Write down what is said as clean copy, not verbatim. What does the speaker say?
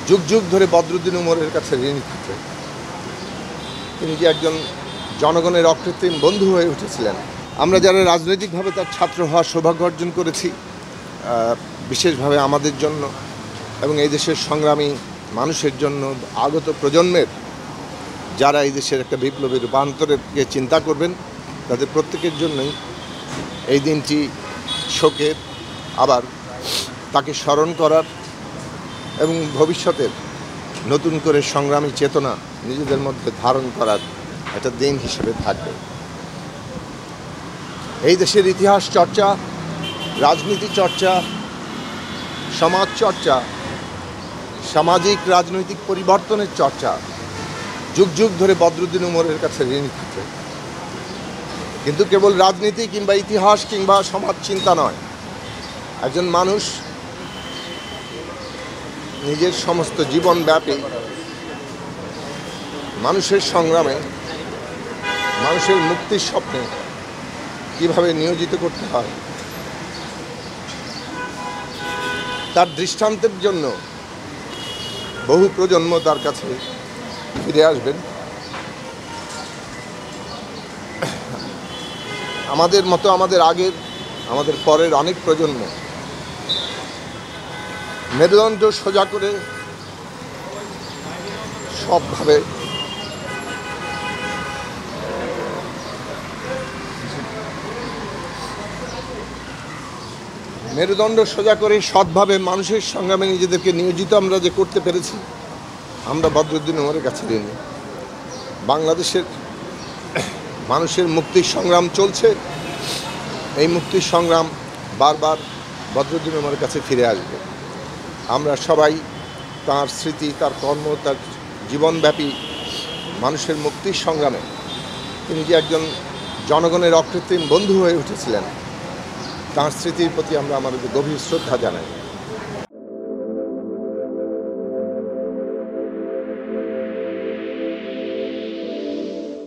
যুগ যুগ ধরে বদরুদ্দীন উমরের কাছে ঋণী থাকে। তিনি যে একজন জনগণের অকৃত্রিম বন্ধু হয়ে উঠেছিলেন। আমরা যারা রাজনৈতিকভাবে তার ছাত্র হওয়ার সৌভাগ্য অর্জন করেছি, বিশেষভাবে আমাদের জন্য এবং এই দেশের সংগ্রামী মানুষের জন্য, আগত প্রজন্মের যারা এই দেশের একটা বিপ্লবী রূপান্তরকে চিন্তা করবেন, তাদের প্রত্যেকের জন্যই এই দিনটি শোকের, আবার তাকে স্মরণ করার এবং ভবিষ্যতের নতুন করে সংগ্রামী চেতনা নিজেদের মধ্যে ধারণ করার একটা দিন হিসেবে থাকবে। এই দেশের ইতিহাস চর্চা, রাজনীতি চর্চা, সমাজ চর্চা, সামাজিক রাজনৈতিক পরিবর্তনের চর্চা যুগ যুগ ধরে বদরুদ্দীন উমরের কাছে ঋণী থাকে। কিন্তু কেবল রাজনীতি কিংবা ইতিহাস কিংবা সমাজ চিন্তা নয়, একজন মানুষ নিজের সমস্ত জীবনব্যাপী মানুষের সংগ্রামে, মানুষের মুক্তির স্বপ্নে কীভাবে নিয়োজিত করতে হয় তার দৃষ্টান্তের জন্য বহু প্রজন্ম তার কাছে ফিরে আসবেন। আমাদের মতো আমাদের আগের, আমাদের পরের অনেক প্রজন্ম মেরুদণ্ড সোজা করে সবভাবে সৎভাবে মানুষের সংগ্রামে নিজেদেরকে নিয়োজিত আমরা যে করতে পেরেছি, আমরা বদরুদ্দীন উমরের কাছে ঋণী। বাংলাদেশের মানুষের মুক্তির সংগ্রাম চলছে, এই মুক্তির সংগ্রাম বারবার বদরুদ্দীন উমরের কাছে ফিরে আসবে। আমরা সবাই তার স্মৃতি, তার কর্ম, তার জীবনব্যাপী মানুষের মুক্তির সংগ্রামে তিনি যে একজন জনগণের অকৃত্রিম বন্ধু হয়ে উঠেছিলেন, তাঁর স্মৃতির প্রতি আমরা আমাদের গভীর শ্রদ্ধা জানাই।